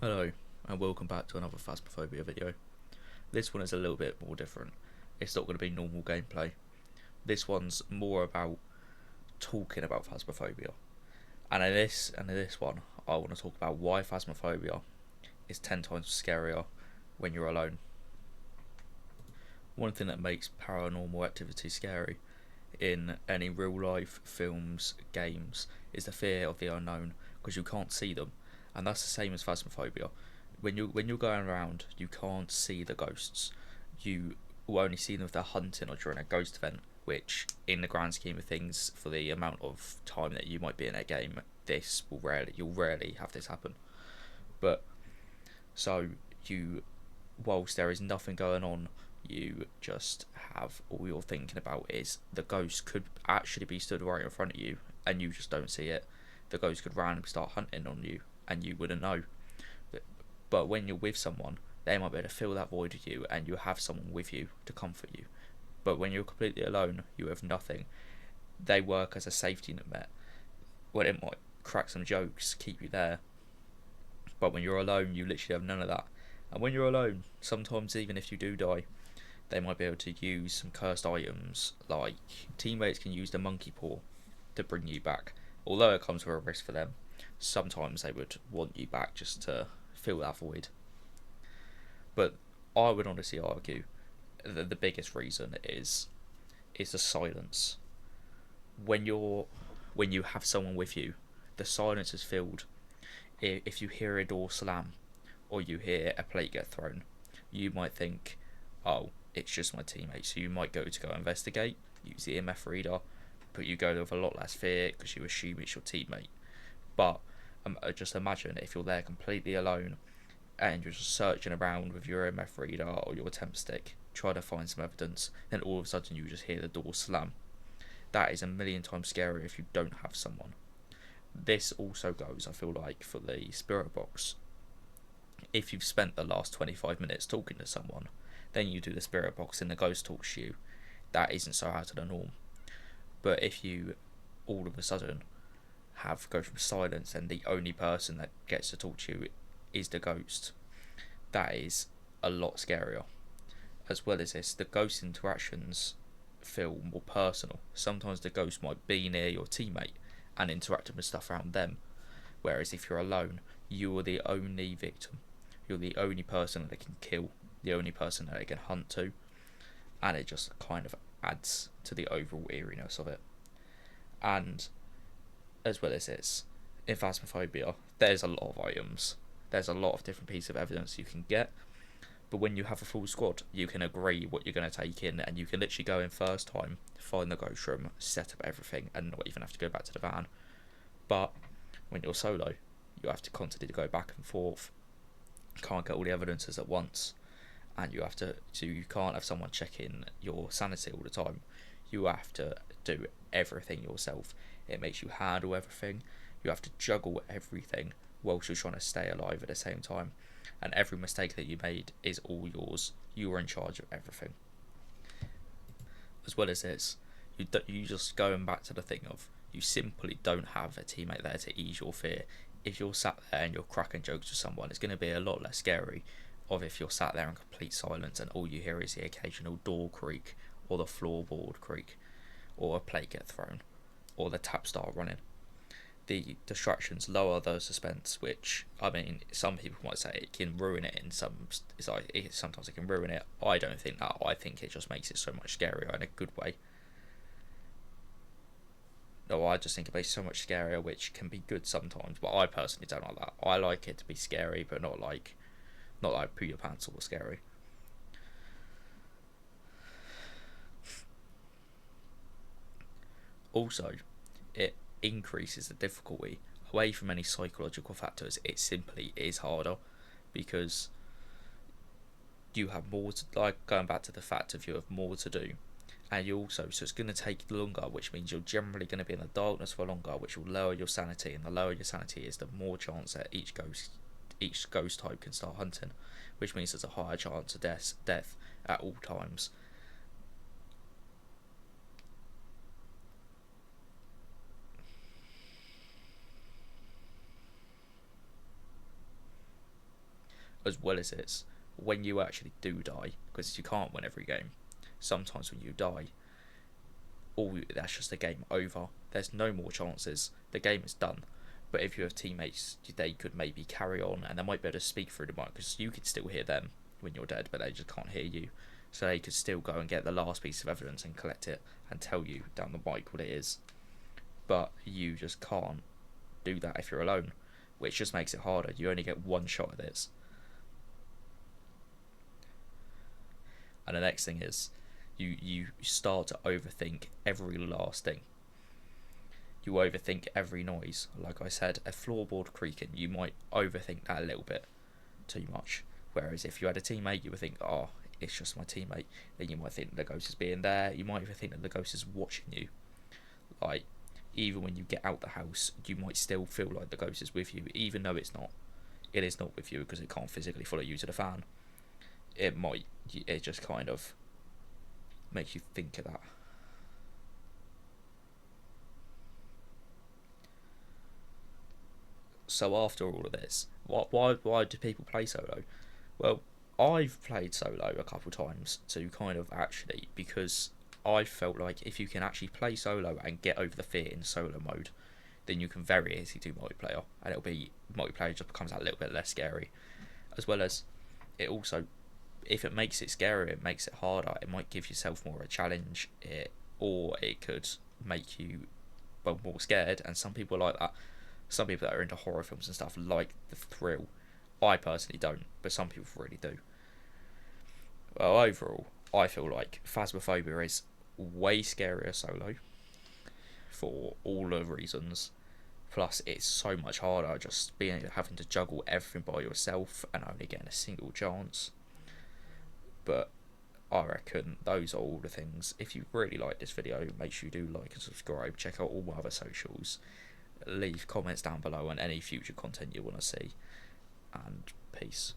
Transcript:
Hello, and welcome back to another Phasmophobia video. This one is a little bit more different. It's not going to be normal gameplay. This one's more about talking about Phasmophobia. And in this one, I want to talk about why Phasmophobia is 10 times scarier when you're alone. One thing that makes paranormal activity scary in any real life films, games, is the fear of the unknown, because you can't see them. And that's the same as Phasmophobia. When you're going around, you can't see the ghosts. You will only see them if they're hunting or during a ghost event, which, in the grand scheme of things, for the amount of time that you might be in a game, you'll rarely have this happen. But so you, whilst there is nothing going on, you just have all you're thinking about is the ghost could actually be stood right in front of you, and you just don't see it. The ghost could randomly start hunting on you, and you wouldn't know. But when you're with someone, they might be able to fill that void with you, and you have someone with you to comfort you. But when you're completely alone, you have nothing. They work as a safety net. Well, it might crack some jokes, keep you there. But when you're alone, you literally have none of that. And when you're alone, sometimes even if you do die, they might be able to use some cursed items, like teammates can use the monkey paw to bring you back. Although it comes with a risk for them, sometimes they would want you back just to fill that void. But I would honestly argue that the biggest reason is the silence. When you have someone with you, the silence is filled. If you hear a door slam or you hear a plate get thrown, you might think, "Oh, it's just my teammate." So you might go investigate, use the EMF reader, but you go with a lot less fear because you assume it's your teammate. But just imagine if you're there completely alone and you're just searching around with your EMF reader or your temp stick, trying to find some evidence, then all of a sudden you just hear the door slam. That is a million times scarier if you don't have someone. This also goes, I feel like, for the spirit box. If you've spent the last 25 minutes talking to someone, then you do the spirit box and the ghost talks to you. That isn't so out of the norm. But if you all of a sudden go from silence and the only person that gets to talk to you is the ghost, that is a lot scarier. As well as this, the ghost interactions feel more personal. Sometimes the ghost might be near your teammate and interacting with stuff around them, whereas if you're alone, you are the only victim. You're the only person that they can kill, the only person that they can hunt to, and it just kind of adds to the overall eeriness of it. And as well as this, in Phasmophobia, there's a lot of items. There's a lot of different pieces of evidence you can get. But when you have a full squad, you can agree what you're going to take in, and you can literally go in first time, find the ghost room, set up everything, and not even have to go back to the van. But when you're solo, you have to constantly go back and forth. Can't get all the evidences at once, and you can't have someone checking your sanity all the time. You have to do everything yourself. It makes you handle everything. You have to juggle everything whilst you're trying to stay alive at the same time. And every mistake that you made is all yours. You are in charge of everything. As well as this, you just going back to the thing of you simply don't have a teammate there to ease your fear. If you're sat there and you're cracking jokes with someone, it's going to be a lot less scary of if you're sat there in complete silence and all you hear is the occasional door creak or the floorboard creak or a plate get thrown or the tap start running. The distractions lower the suspense, which, I mean, some people might say it can ruin it in some. Sometimes it can ruin it. I don't think that. I think it just makes it so much scarier in a good way. No, I just think it makes it so much scarier, which can be good sometimes. But I personally don't like that. I like it to be scary, but not like poo your pants all scary. Also, it increases the difficulty. Away from any psychological factors, it simply is harder because you have more to, like, going back to the fact of you have more to do, and you also, so it's going to take longer, which means you're generally going to be in the darkness for longer, which will lower your sanity, and the lower your sanity is, the more chance that each ghost type can start hunting, which means there's a higher chance of death at all times. as well as it's when you actually do die, because you can't win every game. Sometimes when you die, that's just the game over. There's no more chances. The game is done. But if you have teammates, they could maybe carry on, and they might be able to speak through the mic, because you could still hear them when you're dead, but they just can't hear you. So they could still go and get the last piece of evidence and collect it and tell you down the mic what it is. But you just can't do that if you're alone, which just makes it harder. You only get one shot at this. And the next thing is, you start to overthink every last thing. You overthink every noise. Like I said, a floorboard creaking, you might overthink that a little bit too much. Whereas if you had a teammate, you would think, oh, it's just my teammate. Then you might think the ghost is being there. You might even think that the ghost is watching you. Like, even when you get out the house, you might still feel like the ghost is with you, even though it's not. It is not with you because it can't physically follow you to the fan. It just kind of makes you think of that. So after all of this, why do people play solo? Well, I've played solo a couple times to kind of actually, because I felt like if you can actually play solo and get over the fear in solo mode, then you can very easily do multiplayer, and multiplayer just becomes a little bit less scary. As well as, it also, if it makes it scarier, it makes it harder. It might give yourself more of a challenge, or it could make you more scared. And some people like that. Some people that are into horror films and stuff like the thrill. I personally don't, but some people really do. Well, overall, I feel like Phasmophobia is way scarier solo for all the reasons. Plus, it's so much harder just having to juggle everything by yourself and only getting a single chance. But I reckon those are all the things. If you really like this video, make sure you do like and subscribe. Check out all my other socials. Leave comments down below on any future content you want to see. And peace.